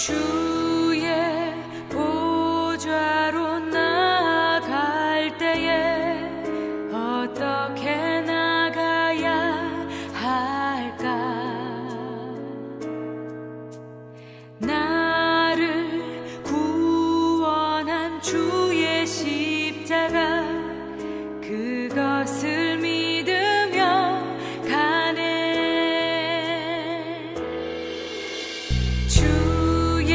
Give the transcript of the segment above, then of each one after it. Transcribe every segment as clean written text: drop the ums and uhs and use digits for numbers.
주의 보좌로 나갈 때에 어떻게 나가야 할까? 나를 구원한 주의 십자가 그것을 믿으며 가네. 주의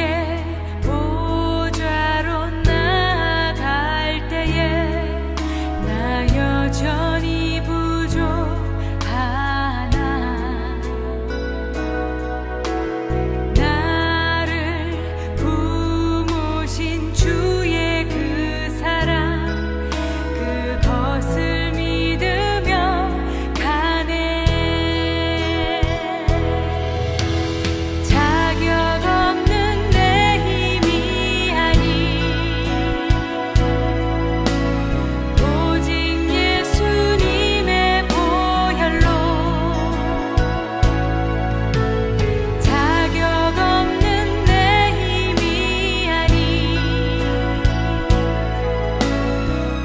보좌로 나갈 때에 나 여전히 부족하나. 나를 품으신 주의 그 사랑 그것을 믿으며 가네. 자격 없는 내 힘이 아니 오직 예수님의 보혈로. 자격 없는 내 힘이 아니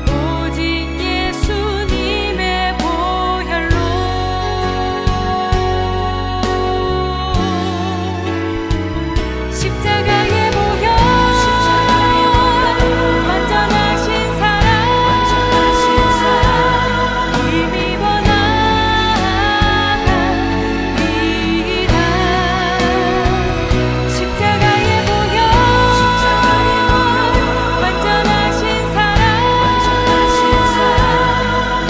오직 예수님의 보혈로. 십자가의 보혈 완전하신 사랑 힘입어 나아갑니다. 십자가의 보혈 완전하신 사랑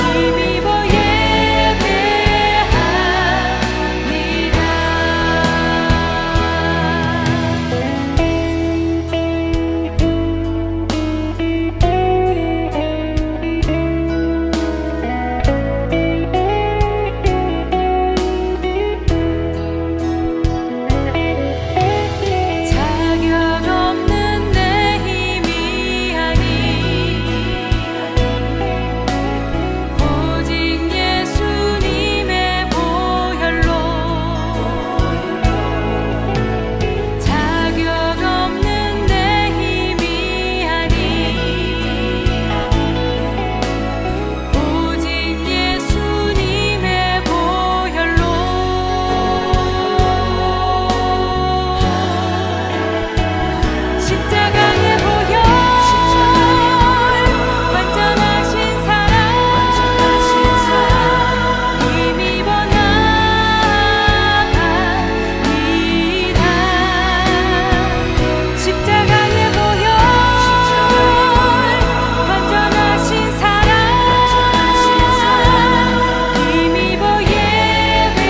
힘입어 자격 없는 내 힘이 아니 오직 예수님의 보혈로. 자격 없는 내 힘이 아니 오직 예수님의 보혈로. 십자가의 보혈 완전하신 사랑 힘입어 나아갑니다. 십자가의 보혈 완전하신 사랑 힘입어 예배합니다.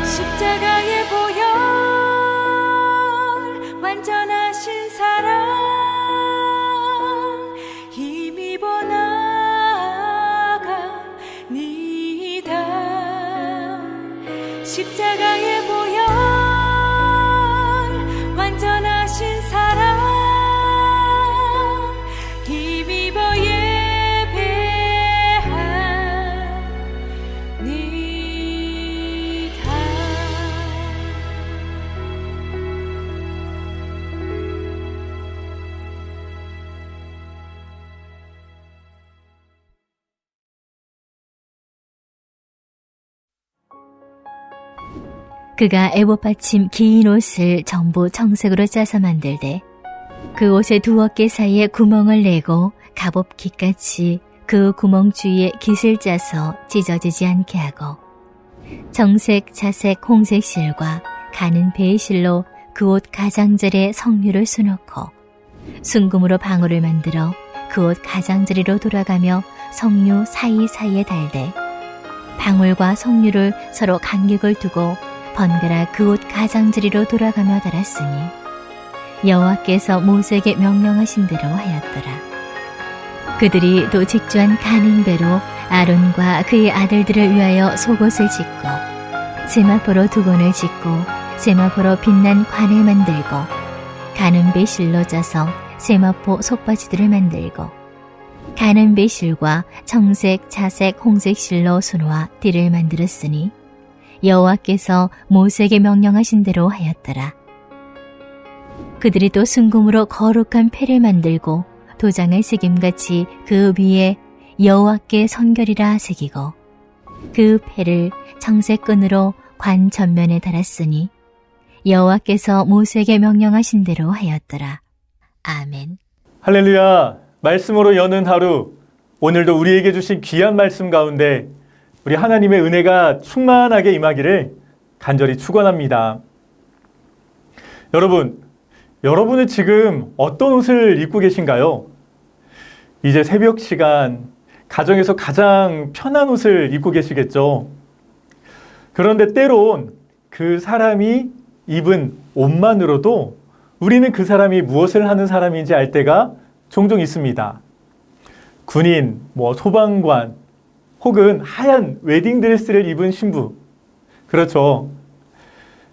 십자가의 보혈 완전하신 사랑 힘입어 나아갑니다. 십자가의 보혈 완전하신 사랑 힘입어 그가 애봇받침 긴 옷을 전부 청색으로 짜서 만들되 그 옷의 두 어깨 사이에 구멍을 내고 갑옷 깃같이 그 구멍 주위에 깃을 짜서 찢어지지 않게 하고 정색, 자색, 홍색 실과 가는 배의 실로 그 옷 가장자리에 성류를 수놓고 순금으로 방울을 만들어 그 옷 가장자리로 돌아가며 성류 사이사이에 달되 방울과 성류를 서로 간격을 두고 번갈아 그 옷 가장자리로 돌아가며 달았으니 여호와께서 모세에게 명령하신 대로 하였더라. 그들이 또 직주한 가는 배로 아론과 그의 아들들을 위하여 속옷을 짓고 세마포로 두건을 짓고 세마포로 빛난 관을 만들고 가는 배 실로 짜서 세마포 속바지들을 만들고 가는 배 실과 청색, 자색, 홍색 실로 수놓아 띠를 만들었으니 여호와께서 모세에게 명령하신 대로 하였더라. 그들이 또 순금으로 거룩한 패를 만들고 도장을 새김같이 그 위에 여호와께 성결이라 새기고 그 패를 청색끈으로 관 전면에 달았으니 여호와께서 모세에게 명령하신 대로 하였더라. 아멘. 할렐루야. 말씀으로 여는 하루, 오늘도 우리에게 주신 귀한 말씀 가운데 우리 하나님의 은혜가 충만하게 임하기를 간절히 축원합니다. 여러분은 지금 어떤 옷을 입고 계신가요? 이제 새벽 시간, 가정에서 가장 편한 옷을 입고 계시겠죠? 그런데 때론 그 사람이 입은 옷만으로도 우리는 그 사람이 무엇을 하는 사람인지 알 때가 종종 있습니다. 군인, 소방관, 혹은 하얀 웨딩드레스를 입은 신부. 그렇죠.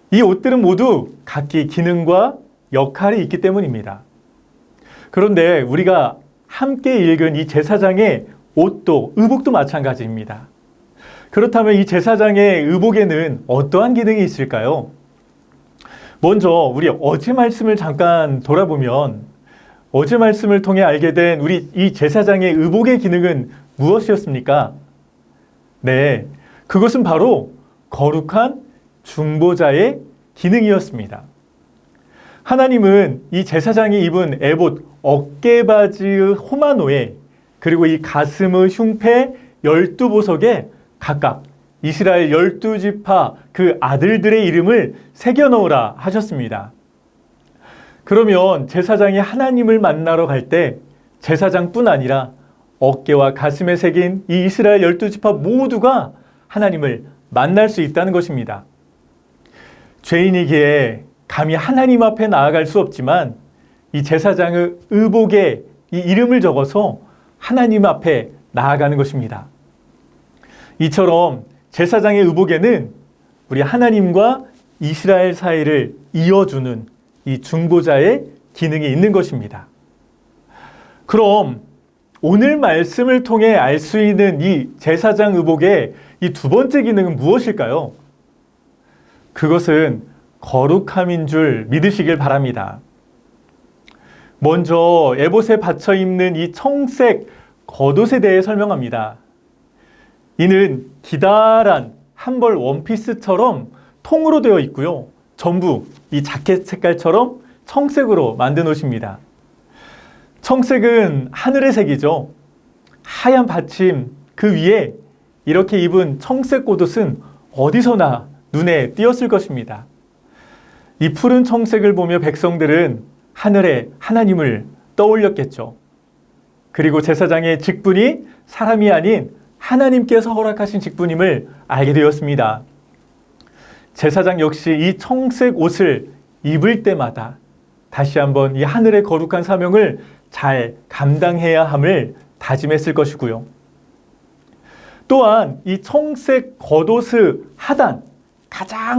이 옷들은 모두 각기 기능과 역할이 있기 때문입니다. 그런데 우리가 함께 읽은 이 제사장의 옷도, 의복도 마찬가지입니다. 그렇다면 이 제사장의 의복에는 어떠한 기능이 있을까요? 먼저 우리 어제 말씀을 잠깐 돌아보면 어제 말씀을 통해 알게 된 우리 이 제사장의 의복의 기능은 무엇이었습니까? 네, 그것은 바로 거룩한 중보자의 기능이었습니다. 하나님은 이 제사장이 입은 에봇 어깨바지의 호마노에 그리고 이 가슴의 흉패 12보석에 각각 이스라엘 12지파 그 아들들의 이름을 새겨 넣으라 하셨습니다. 그러면 제사장이 하나님을 만나러 갈 때 제사장뿐 아니라 어깨와 가슴에 새긴 이 이스라엘 12지파 모두가 하나님을 만날 수 있다는 것입니다. 죄인이기에 감히 하나님 앞에 나아갈 수 없지만 이 제사장의 의복에 이 이름을 적어서 하나님 앞에 나아가는 것입니다. 이처럼 제사장의 의복에는 우리 하나님과 이스라엘 사이를 이어주는 이 중보자의 기능이 있는 것입니다. 그럼 오늘 말씀을 통해 알 수 있는 이 제사장 의복의 이 두 번째 기능은 무엇일까요? 그것은 거룩함인 줄 믿으시길 바랍니다. 먼저 에봇에 받쳐 입는 이 청색 겉옷에 대해 설명합니다. 이는 기다란 한벌 원피스처럼 통으로 되어 있고요. 전부 이 자켓 색깔처럼 청색으로 만든 옷입니다. 청색은 하늘의 색이죠. 하얀 받침 그 위에 이렇게 입은 청색 겉옷은 어디서나 눈에 띄었을 것입니다. 이 푸른 청색을 보며 백성들은 하늘에 하나님을 떠올렸겠죠. 그리고 제사장의 직분이 사람이 아닌 하나님께서 허락하신 직분임을 알게 되었습니다. 제사장 역시 이 청색 옷을 입을 때마다 다시 한번 이 하늘의 거룩한 사명을 잘 감당해야 함을 다짐했을 것이고요. 또한 이 청색 겉옷의 하단,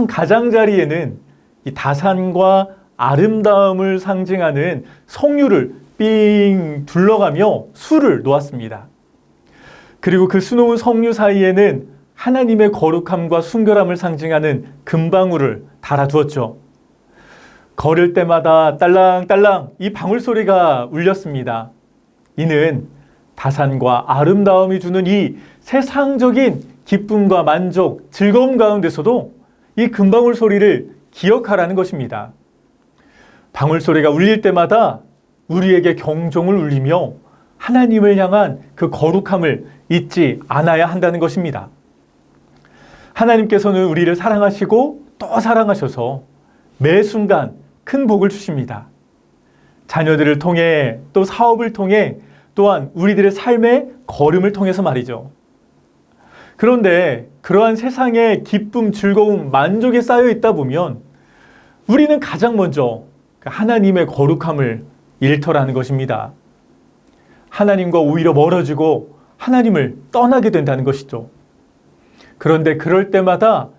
가장자리에는 이 다산과 아름다움을 상징하는 성유를 삥 둘러가며 수를 놓았습니다. 그리고 그 수놓은 성류 사이에는 하나님의 거룩함과 순결함을 상징하는 금방울을 달아두었죠. 걸을 때마다 딸랑딸랑 이 방울 소리가 울렸습니다. 이는 다산과 아름다움이 주는 이 세상적인 기쁨과 만족, 즐거움 가운데서도 이 금방울 소리를 기억하라는 것입니다. 방울 소리가 울릴 때마다 우리에게 경종을 울리며 하나님을 향한 그 거룩함을 잊지 않아야 한다는 것입니다. 하나님께서는 우리를 사랑하시고 또 사랑하셔서 매 순간 큰 복을 주십니다. 자녀들을 통해 또 사업을 통해 또한 우리들의 삶의 걸음을 통해서 말이죠. 그런데 그러한 세상의 기쁨, 즐거움, 만족에 쌓여 있다 보면 우리는 가장 먼저 하나님의 거룩함을 일터라는 것입니다. 하나님과 오히려 멀어지고 하나님을 떠나게 된다는 것이죠. 그런데 그럴 때마다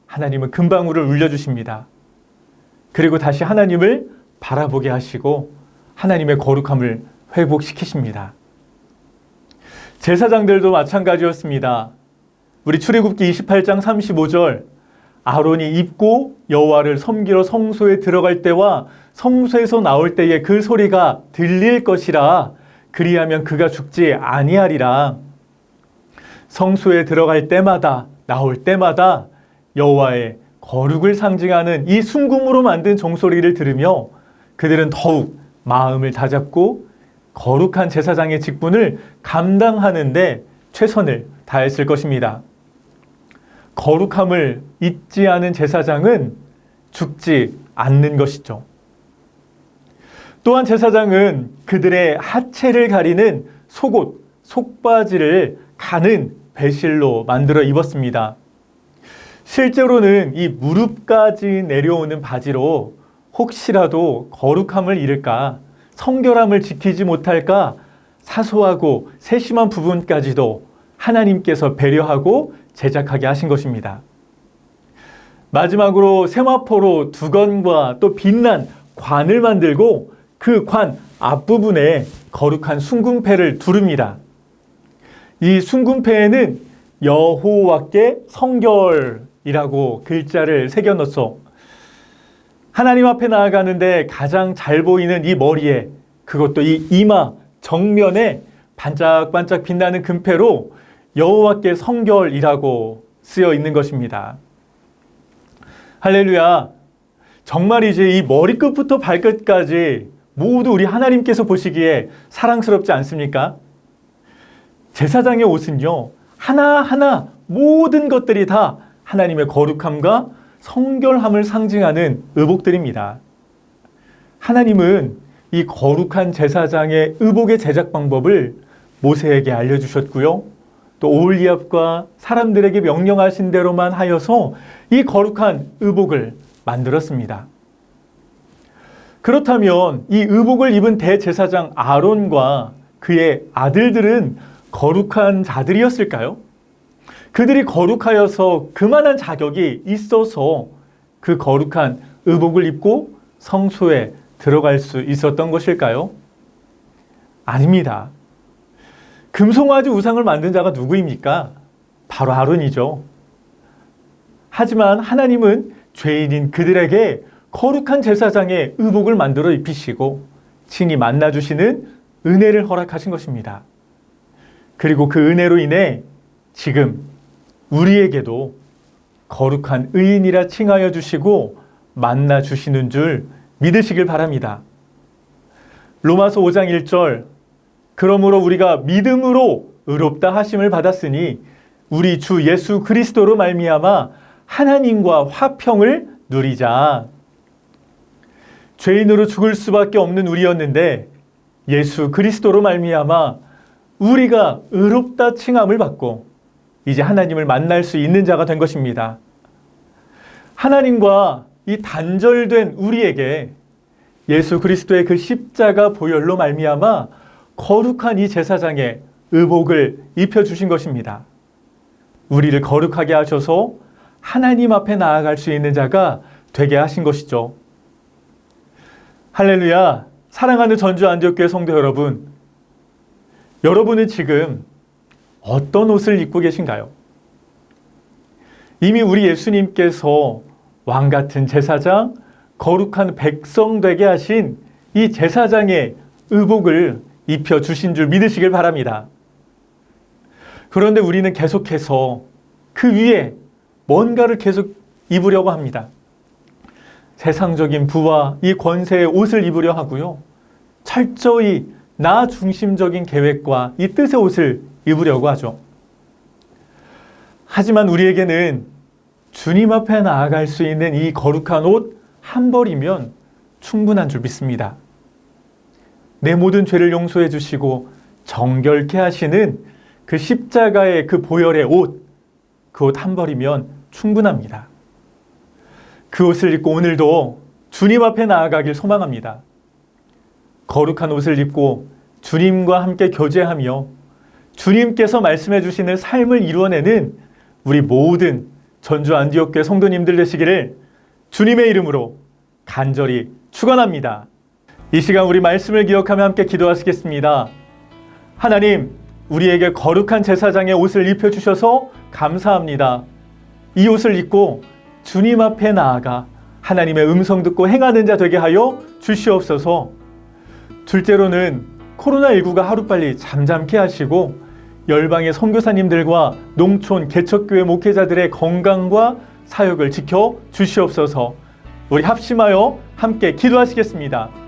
하나님은 금방울을 울려주십니다. 그리고 다시 하나님을 바라보게 하시고 하나님의 거룩함을 회복시키십니다. 제사장들도 마찬가지였습니다. 우리 출애굽기 28장 35절 아론이 입고 여호와를 섬기러 성소에 들어갈 때와 성소에서 나올 때에 그 소리가 들릴 것이라. 그리하면 그가 죽지 아니하리라. 성소에 들어갈 때마다 나올 때마다 여호와의 거룩을 상징하는 이 순금으로 만든 종소리를 들으며 그들은 더욱 마음을 다잡고 거룩한 제사장의 직분을 감당하는데 최선을 다했을 것입니다. 거룩함을 잊지 않은 제사장은 죽지 않는 것이죠. 또한 제사장은 그들의 하체를 가리는 속옷, 속바지를 가는 배실로 만들어 입었습니다. 실제로는 이 무릎까지 내려오는 바지로 혹시라도 거룩함을 잃을까, 성결함을 지키지 못할까 사소하고 세심한 부분까지도 하나님께서 배려하고 제작하게 하신 것입니다. 마지막으로 세마포로 두건과 또 빛난 관을 만들고 그 관 앞부분에 거룩한 순금패를 두릅니다. 이 순금패에는 여호와께 성결이라고 글자를 새겨 넣어서 하나님 앞에 나아가는데 가장 잘 보이는 이 머리에, 그것도 이 이마 정면에 반짝반짝 빛나는 금패로 여호와께 성결이라고 쓰여 있는 것입니다. 할렐루야. 정말 이제 이 머리끝부터 발끝까지 모두 우리 하나님께서 보시기에 사랑스럽지 않습니까? 제사장의 옷은요, 하나하나 모든 것들이 다 하나님의 거룩함과 성결함을 상징하는 의복들입니다. 하나님은 이 거룩한 제사장의 의복의 제작 방법을 모세에게 알려주셨고요. 또 오홀리압과 사람들에게 명령하신 대로만 하여서 이 거룩한 의복을 만들었습니다. 그렇다면 이 의복을 입은 대제사장 아론과 그의 아들들은 거룩한 자들이었을까요? 그들이 거룩하여서 그만한 자격이 있어서 그 거룩한 의복을 입고 성소에 들어갈 수 있었던 것일까요? 아닙니다. 금송아지 우상을 만든 자가 누구입니까? 바로 아론이죠. 하지만 하나님은 죄인인 그들에게 거룩한 제사장의 의복을 만들어 입히시고 친히 만나주시는 은혜를 허락하신 것입니다. 그리고 그 은혜로 인해 지금 우리에게도 거룩한 의인이라 칭하여 주시고 만나주시는 줄 믿으시길 바랍니다. 로마서 5장 1절, 그러므로 우리가 믿음으로 의롭다 하심을 받았으니 우리 주 예수 그리스도로 말미암아 하나님과 화평을 누리자. 죄인으로 죽을 수밖에 없는 우리였는데 예수 그리스도로 말미암아 우리가 의롭다 칭함을 받고 이제 하나님을 만날 수 있는 자가 된 것입니다. 하나님과 이 단절된 우리에게 예수 그리스도의 그 십자가 보혈로 말미암아 거룩한 이 제사장의 의복을 입혀주신 것입니다. 우리를 거룩하게 하셔서 하나님 앞에 나아갈 수 있는 자가 되게 하신 것이죠. 할렐루야. 사랑하는 전주 안디옥교회 성도 여러분, 여러분은 지금 어떤 옷을 입고 계신가요? 이미 우리 예수님께서 왕같은 제사장, 거룩한 백성 되게 하신 이 제사장의 의복을 입혀주신 줄 믿으시길 바랍니다. 그런데 우리는 계속해서 그 위에 뭔가를 계속 입으려고 합니다. 세상적인 부와 이 권세의 옷을 입으려 하고요. 철저히 나 중심적인 계획과 이 뜻의 옷을 입으려고 하죠. 하지만 우리에게는 주님 앞에 나아갈 수 있는 이 거룩한 옷 한 벌이면 충분한 줄 믿습니다. 내 모든 죄를 용서해 주시고 정결케 하시는 그 십자가의 그 보혈의 옷, 그 옷 한 벌이면 충분합니다. 그 옷을 입고 오늘도 주님 앞에 나아가길 소망합니다. 거룩한 옷을 입고 주님과 함께 교제하며 주님께서 말씀해 주시는 삶을 이루어내는 우리 모든 전주 안디옥교회 성도님들 되시기를 주님의 이름으로 간절히 축원합니다. 이 시간 우리 말씀을 기억하며 함께 기도하시겠습니다. 하나님, 우리에게 거룩한 제사장의 옷을 입혀주셔서 감사합니다. 이 옷을 입고 주님 앞에 나아가 하나님의 음성 듣고 행하는 자 되게 하여 주시옵소서. 둘째로는 코로나19가 하루빨리 잠잠케 하시고 열방의 선교사님들과 농촌 개척교회 목회자들의 건강과 사역을 지켜 주시옵소서. 우리 합심하여 함께 기도하시겠습니다.